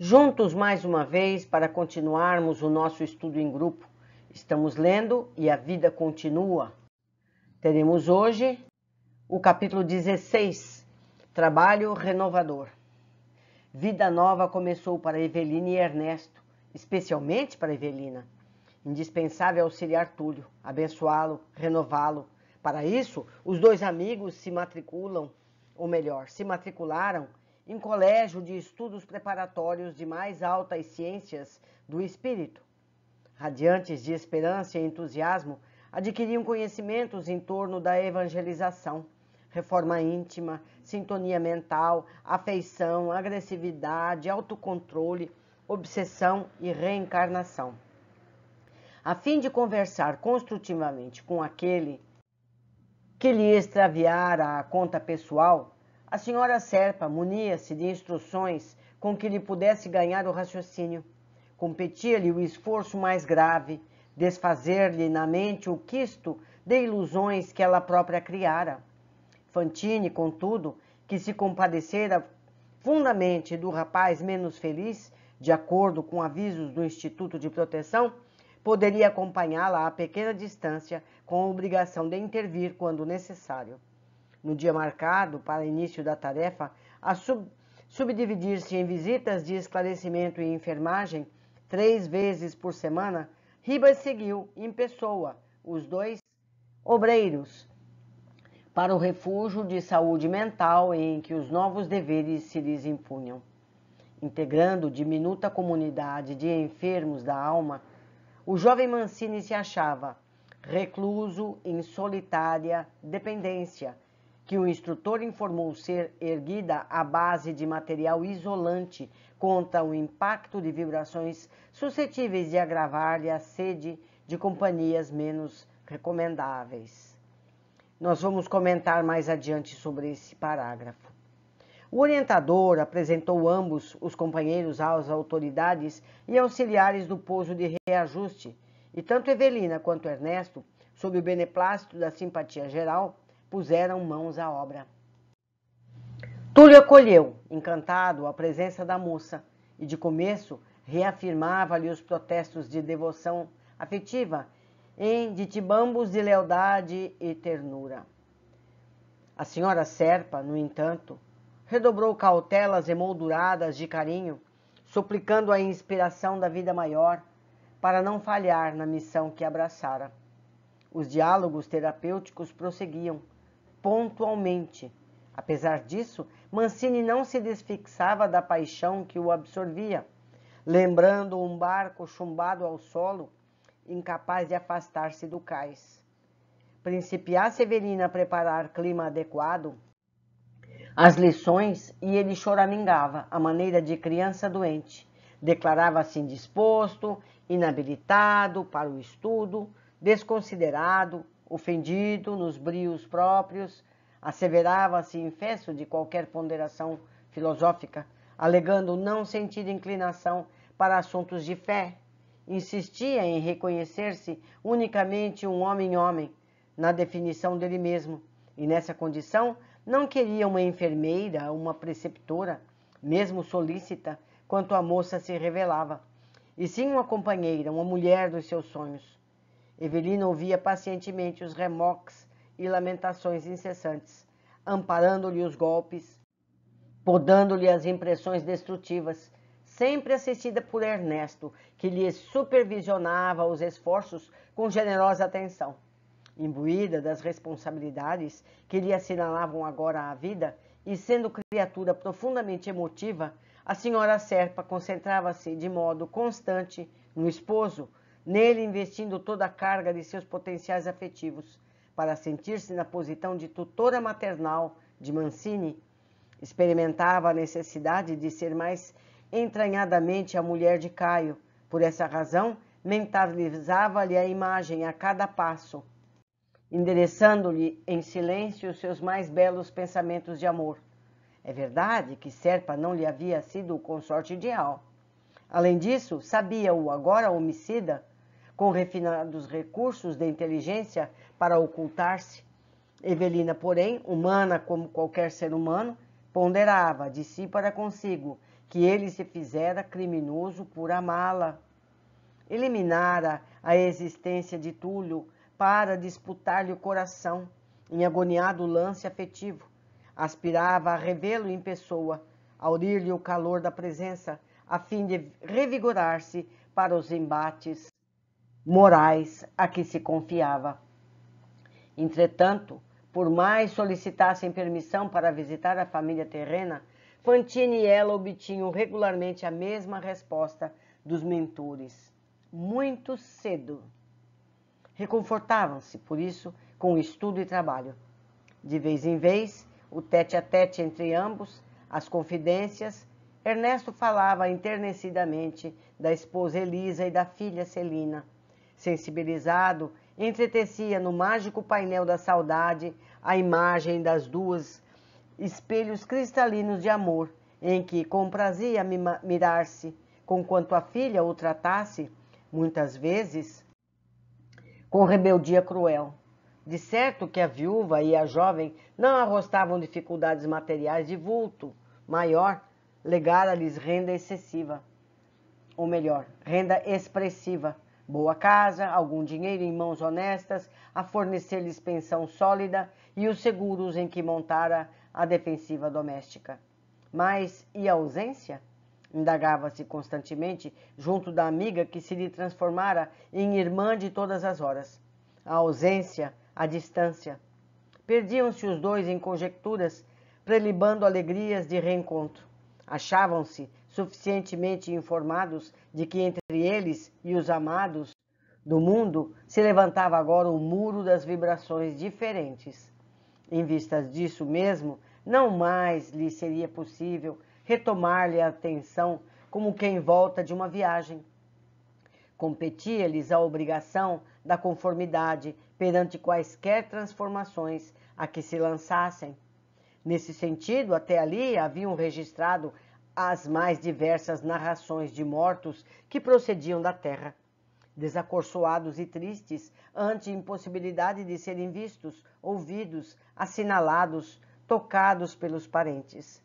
Juntos mais uma vez para continuarmos o nosso estudo em grupo. Estamos lendo e a vida continua. Teremos hoje o capítulo 16, Trabalho Renovador. Vida nova começou para Evelina e Ernesto, especialmente para Evelina. Indispensável auxiliar Túlio, abençoá-lo, renová-lo. Para isso, os dois amigos se matricularam em colégio de estudos preparatórios de mais altas ciências do espírito. Radiantes de esperança e entusiasmo, adquiriam conhecimentos em torno da evangelização, reforma íntima, sintonia mental, afeição, agressividade, autocontrole, obsessão e reencarnação. A fim de conversar construtivamente com aquele que lhe extraviara a conta pessoal, a senhora Serpa munia-se de instruções com que lhe pudesse ganhar o raciocínio. Competia-lhe o esforço mais grave, desfazer-lhe na mente o quisto de ilusões que ela própria criara. Fantine, contudo, que se compadecera fundamente do rapaz menos feliz, de acordo com avisos do Instituto de Proteção, poderia acompanhá-la a pequena distância, com a obrigação de intervir quando necessário. No dia marcado para início da tarefa, a subdividir-se em visitas de esclarecimento e enfermagem 3 vezes por semana, Ribas seguiu, em pessoa, os dois obreiros para o refúgio de saúde mental em que os novos deveres se lhes impunham. Integrando diminuta comunidade de enfermos da alma, o jovem Mancini se achava recluso em solitária dependência, que o instrutor informou ser erguida à base de material isolante contra o impacto de vibrações suscetíveis de agravar-lhe a sede de companhias menos recomendáveis. Nós vamos comentar mais adiante sobre esse parágrafo. O orientador apresentou ambos os companheiros às autoridades e auxiliares do pouso de reajuste, e tanto Evelina quanto Ernesto, sob o beneplácito da simpatia geral, puseram mãos à obra. Túlio acolheu, encantado, a presença da moça, e de começo reafirmava-lhe os protestos de devoção afetiva em ditibambos de lealdade e ternura. A senhora Serpa, no entanto, redobrou cautelas emolduradas de carinho, suplicando a inspiração da vida maior para não falhar na missão que abraçara. Os diálogos terapêuticos prosseguiam, pontualmente. Apesar disso, Mancini não se desfixava da paixão que o absorvia, lembrando um barco chumbado ao solo, incapaz de afastar-se do cais. Principiasse Evelina a preparar clima adequado às lições e ele choramingava, à maneira de criança doente. Declarava-se indisposto, inabilitado para o estudo, desconsiderado, ofendido nos brios próprios, asseverava-se infesto de qualquer ponderação filosófica, alegando não sentir inclinação para assuntos de fé. Insistia em reconhecer-se unicamente um homem-homem, na definição dele mesmo, e nessa condição não queria uma enfermeira, uma preceptora, mesmo solícita, quanto a moça se revelava, e sim uma companheira, uma mulher dos seus sonhos. Evelina ouvia pacientemente os remoques e lamentações incessantes, amparando-lhe os golpes, podando-lhe as impressões destrutivas, sempre assistida por Ernesto, que lhe supervisionava os esforços com generosa atenção. Imbuída das responsabilidades que lhe assinalavam agora a vida, e sendo criatura profundamente emotiva, a senhora Serpa concentrava-se de modo constante no esposo, nele investindo toda a carga de seus potenciais afetivos, para sentir-se na posição de tutora maternal de Mancini. Experimentava a necessidade de ser mais entranhadamente a mulher de Caio. Por essa razão, mentalizava-lhe a imagem a cada passo, endereçando-lhe em silêncio os seus mais belos pensamentos de amor. É verdade que Serpa não lhe havia sido o consorte ideal. Além disso, sabia-o agora homicida, com refinados recursos de inteligência para ocultar-se. Evelina, porém, humana como qualquer ser humano, ponderava de si para consigo que ele se fizera criminoso por amá-la. Eliminara a existência de Túlio para disputar-lhe o coração, em agoniado lance afetivo. Aspirava a revê-lo em pessoa, aurir-lhe o calor da presença, a fim de revigorar-se para os embates morais a que se confiava. Entretanto, por mais solicitassem permissão para visitar a família terrena, Fantine e ela obtinham regularmente a mesma resposta dos mentores: muito cedo. Reconfortavam-se, por isso, com o estudo e trabalho. De vez em vez, o tete-a-tete entre ambos, as confidências, Ernesto falava enternecidamente da esposa Elisa e da filha Celina. Sensibilizado, entretecia no mágico painel da saudade a imagem das duas espelhos cristalinos de amor, em que comprazia mirar-se, conquanto a filha o tratasse, muitas vezes, com rebeldia cruel. De certo que a viúva e a jovem não arrostavam dificuldades materiais de vulto maior, legara-lhes renda excessiva, ou melhor, renda expressiva, boa casa, algum dinheiro em mãos honestas, a fornecer-lhes pensão sólida e os seguros em que montara a defensiva doméstica. Mas e a ausência? Indagava-se constantemente junto da amiga que se lhe transformara em irmã de todas as horas. A ausência, a distância. Perdiam-se os dois em conjecturas, prelibando alegrias de reencontro. Achavam-se suficientemente informados de que entre eles e os amados do mundo se levantava agora o muro das vibrações diferentes. Em vistas disso mesmo, não mais lhe seria possível retomar-lhe a atenção como quem volta de uma viagem. Competia-lhes a obrigação da conformidade perante quaisquer transformações a que se lançassem. Nesse sentido, até ali haviam registrado as mais diversas narrações de mortos que procediam da terra, desacorçoados e tristes ante a impossibilidade de serem vistos, ouvidos, assinalados, tocados pelos parentes.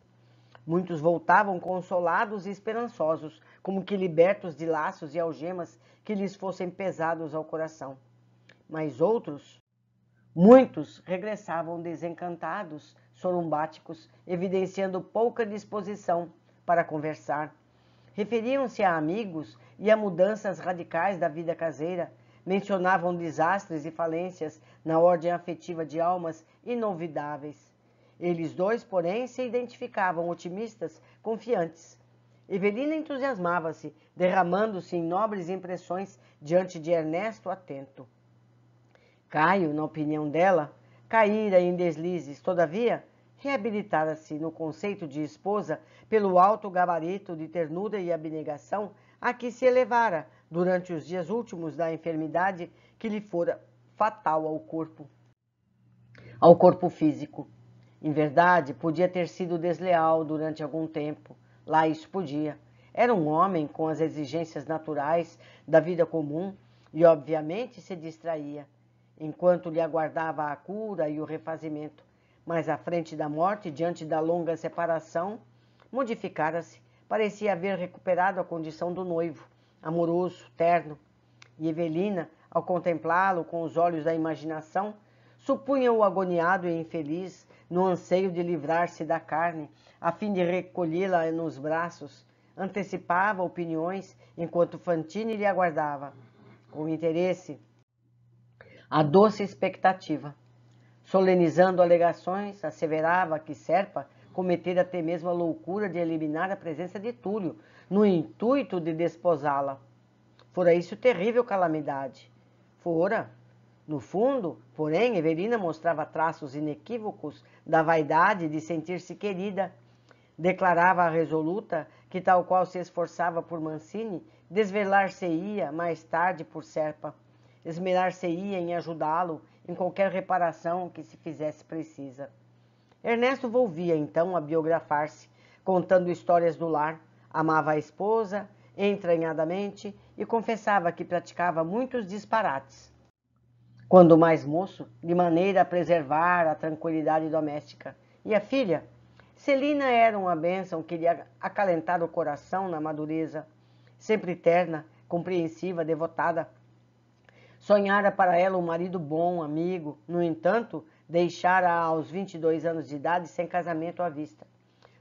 Muitos voltavam consolados e esperançosos, como que libertos de laços e algemas que lhes fossem pesados ao coração. Mas muitos regressavam desencantados, sorumbáticos, evidenciando pouca disposição para conversar. Referiam-se a amigos e a mudanças radicais da vida caseira, mencionavam desastres e falências na ordem afetiva de almas inolvidáveis. Eles dois, porém, se identificavam otimistas, confiantes. Evelina entusiasmava-se, derramando-se em nobres impressões diante de Ernesto atento. Caio, na opinião dela, caíra em deslizes, todavia, reabilitara-se no conceito de esposa pelo alto gabarito de ternura e abnegação a que se elevara durante os dias últimos da enfermidade que lhe fora fatal ao corpo físico. Em verdade, podia ter sido desleal durante algum tempo. Lá isso podia. Era um homem com as exigências naturais da vida comum e, obviamente, se distraía, enquanto lhe aguardava a cura e o refazimento. Mas à frente da morte, diante da longa separação, modificara-se. Parecia haver recuperado a condição do noivo, amoroso, terno. E Evelina, ao contemplá-lo com os olhos da imaginação, supunha-o agoniado e infeliz, no anseio de livrar-se da carne, a fim de recolhê-la nos braços. Antecipava opiniões, enquanto Fantine lhe aguardava, com interesse, a doce expectativa. Solenizando alegações, asseverava que Serpa cometera até mesmo a loucura de eliminar a presença de Túlio, no intuito de desposá-la. Fora isso terrível calamidade. Fora. No fundo, porém, Evelina mostrava traços inequívocos da vaidade de sentir-se querida. Declarava resoluta que, tal qual se esforçava por Mancini, desvelar-se-ia mais tarde por Serpa. Esmerar-se-ia em ajudá-lo em qualquer reparação que se fizesse precisa. Ernesto volvia, então, a biografar-se, contando histórias do lar. Amava a esposa entranhadamente e confessava que praticava muitos disparates, quando mais moço, de maneira a preservar a tranquilidade doméstica. E a filha? Celina era uma bênção que lhe acalentara o coração na madureza, sempre terna, compreensiva, devotada. Sonhara para ela um marido bom, amigo. No entanto, deixara-a aos 22 anos de idade sem casamento à vista.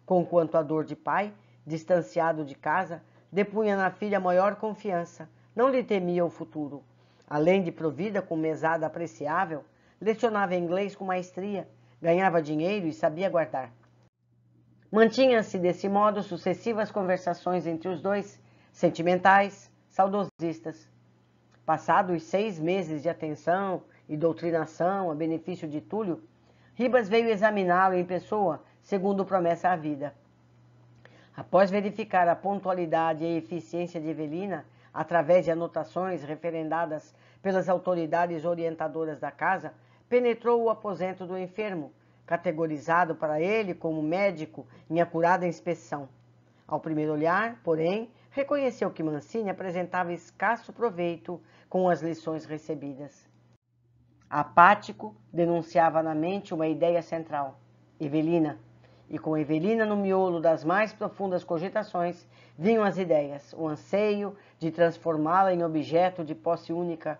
Conquanto a dor de pai, distanciado de casa, depunha na filha maior confiança. Não lhe temia o futuro. Além de provida com mesada apreciável, lecionava inglês com maestria, ganhava dinheiro e sabia guardar. Mantinha-se desse modo sucessivas conversações entre os dois, sentimentais, saudosistas. Passados 6 meses de atenção e doutrinação a benefício de Túlio, Ribas veio examiná-lo em pessoa, segundo promessa à vida. Após verificar a pontualidade e a eficiência de Evelina, através de anotações referendadas pelas autoridades orientadoras da casa, penetrou o aposento do enfermo, categorizado para ele como médico em acurada inspeção. Ao primeiro olhar, porém, reconheceu que Mancini apresentava escasso proveito com as lições recebidas. Apático, denunciava na mente uma ideia central, Evelina, e com Evelina no miolo das mais profundas cogitações vinham as ideias, o anseio de transformá-la em objeto de posse única,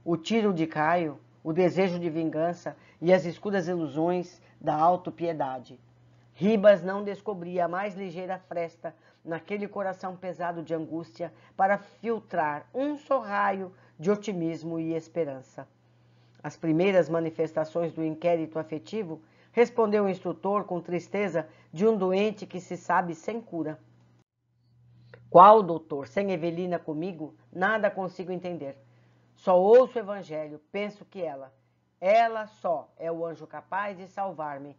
o tiro de Caio, o desejo de vingança e as escuras ilusões da autopiedade. Ribas não descobria a mais ligeira fresta naquele coração pesado de angústia para filtrar um só raio de otimismo e esperança. Às primeiras manifestações do inquérito afetivo, respondeu o instrutor com tristeza de um doente que se sabe sem cura. Qual, doutor? Sem Evelina comigo, nada consigo entender. Só ouço o evangelho, penso que ela só é o anjo capaz de salvar-me.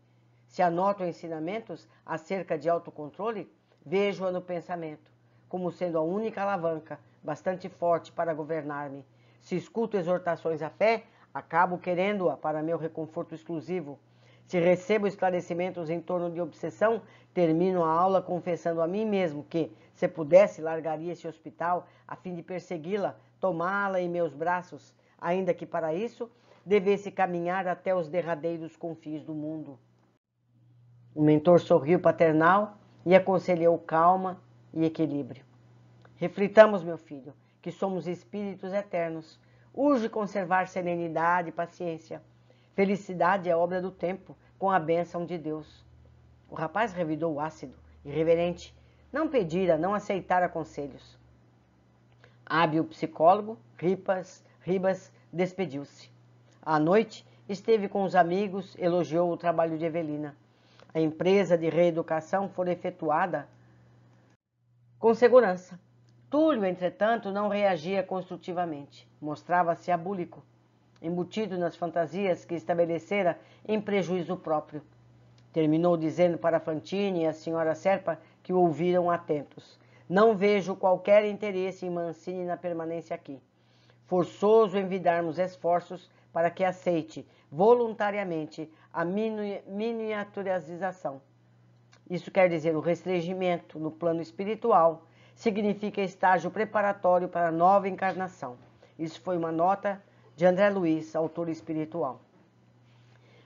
Se anoto ensinamentos acerca de autocontrole, vejo-a no pensamento, como sendo a única alavanca, bastante forte para governar-me. Se escuto exortações à fé, acabo querendo-a para meu reconforto exclusivo. Se recebo esclarecimentos em torno de obsessão, termino a aula confessando a mim mesmo que, se pudesse, largaria esse hospital a fim de persegui-la, tomá-la em meus braços, ainda que para isso devesse caminhar até os derradeiros confins do mundo. O mentor sorriu paternal e aconselhou calma e equilíbrio. Reflitamos, meu filho, que somos espíritos eternos. Urge conservar serenidade e paciência. Felicidade é obra do tempo, com a bênção de Deus. O rapaz revidou ácido, irreverente. Não pedira, não aceitara conselhos. Hábil psicólogo, Ribas despediu-se. À noite, esteve com os amigos, elogiou o trabalho de Evelina. A empresa de reeducação foi efetuada com segurança. Túlio, entretanto, não reagia construtivamente. Mostrava-se abúlico, embutido nas fantasias que estabelecera em prejuízo próprio. Terminou dizendo para Fantine e a senhora Serpa, que o ouviram atentos: não vejo qualquer interesse em Mancini na permanência aqui. Forçoso envidarmos esforços para que aceite voluntariamente a miniaturização. Isso quer dizer o restringimento no plano espiritual, significa estágio preparatório para a nova encarnação. Isso foi uma nota de André Luiz, autor espiritual.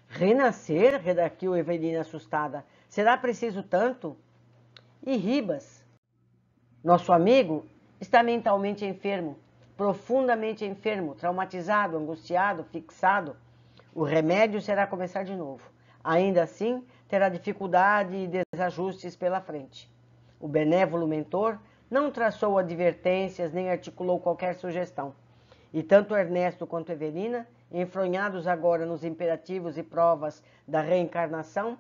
Renascer? Redarquiu Evelina assustada. Será preciso tanto? E Ribas, nosso amigo, está mentalmente enfermo, profundamente enfermo, traumatizado, angustiado, fixado. O remédio será começar de novo. Ainda assim, terá dificuldade e desajustes pela frente. O benévolo mentor não traçou advertências nem articulou qualquer sugestão. E tanto Ernesto quanto Evelina, enfronhados agora nos imperativos e provas da reencarnação,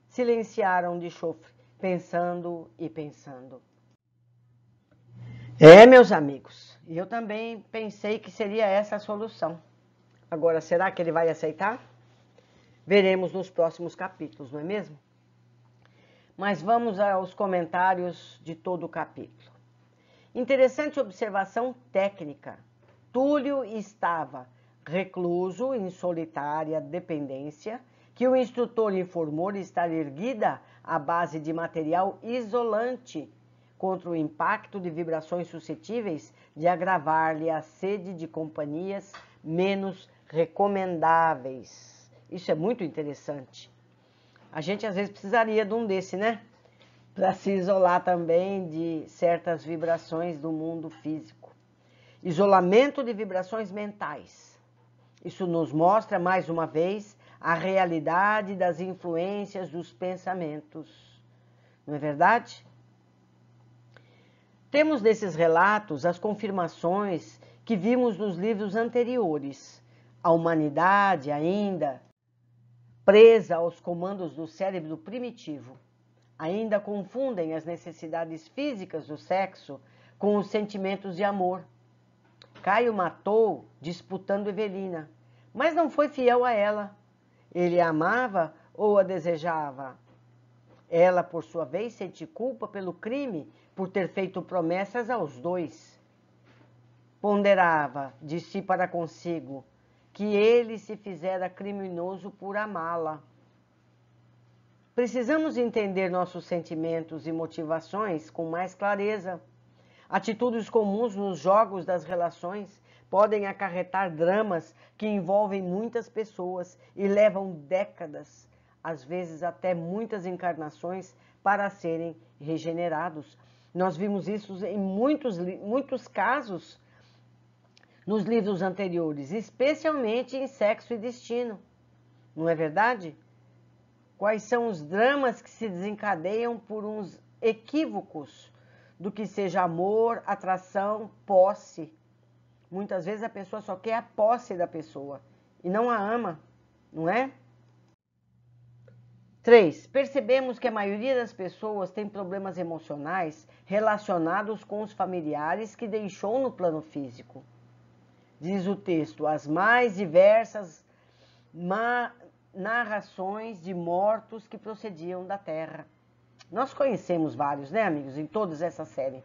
silenciaram de chofre, pensando e pensando. Meus amigos, eu também pensei que seria essa a solução. Agora, será que ele vai aceitar? Veremos nos próximos capítulos, não é mesmo? Mas vamos aos comentários de todo o capítulo. Interessante observação técnica. Túlio estava recluso em solitária dependência, que o instrutor informou estar erguida à base de material isolante contra o impacto de vibrações suscetíveis de agravar-lhe a sede de companhias menos recomendáveis. Isso é muito interessante. A gente às vezes precisaria de um desse, né? Para se isolar também de certas vibrações do mundo físico. Isolamento de vibrações mentais. Isso nos mostra, mais uma vez, a realidade das influências dos pensamentos. Não é verdade? Temos nesses relatos as confirmações que vimos nos livros anteriores. A humanidade ainda presa aos comandos do cérebro primitivo. Ainda confundem as necessidades físicas do sexo com os sentimentos de amor. Caio matou disputando Evelina, mas não foi fiel a ela. Ele a amava ou a desejava? Ela, por sua vez, sente culpa pelo crime por ter feito promessas aos dois. Ponderava de si para consigo que ele se fizera criminoso por amá-la. Precisamos entender nossos sentimentos e motivações com mais clareza. Atitudes comuns nos jogos das relações podem acarretar dramas que envolvem muitas pessoas e levam décadas, às vezes até muitas encarnações, para serem regenerados. Nós vimos isso em muitos casos nos livros anteriores, especialmente em Sexo e Destino. Não é verdade? Quais são os dramas que se desencadeiam por uns equívocos do que seja amor, atração, posse. Muitas vezes a pessoa só quer a posse da pessoa e não a ama, não é? 3. Percebemos que a maioria das pessoas tem problemas emocionais relacionados com os familiares que deixou no plano físico. Diz o texto, as mais diversas narrações de mortos que procediam da terra. Nós conhecemos vários, né, amigos, em todas essa série.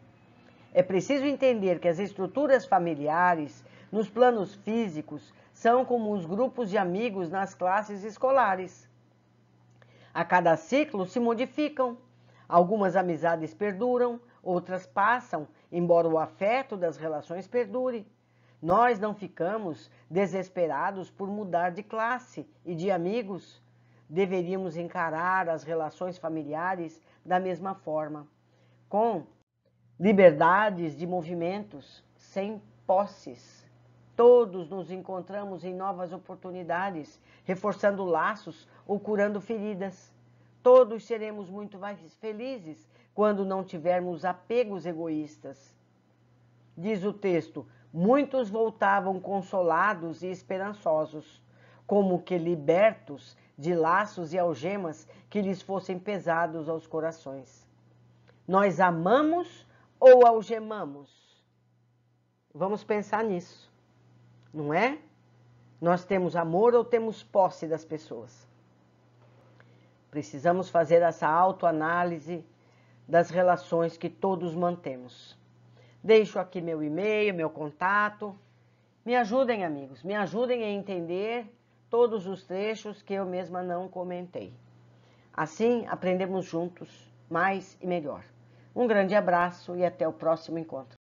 É preciso entender que as estruturas familiares nos planos físicos são como os grupos de amigos nas classes escolares. A cada ciclo se modificam. Algumas amizades perduram, outras passam, embora o afeto das relações perdure. Nós não ficamos desesperados por mudar de classe e de amigos. Deveríamos encarar as relações familiares da mesma forma, com liberdades de movimentos, sem posses. Todos nos encontramos em novas oportunidades, reforçando laços ou curando feridas. Todos seremos muito mais felizes quando não tivermos apegos egoístas. Diz o texto, muitos voltavam consolados e esperançosos, como que libertos de laços e algemas que lhes fossem pesados aos corações. Nós amamos ou algemamos? Vamos pensar nisso, não é? Nós temos amor ou temos posse das pessoas? Precisamos fazer essa autoanálise das relações que todos mantemos. Deixo aqui meu e-mail, meu contato. Me ajudem, amigos, me ajudem a entender todos os trechos que eu mesma não comentei. Assim, aprendemos juntos mais e melhor. Um grande abraço e até o próximo encontro.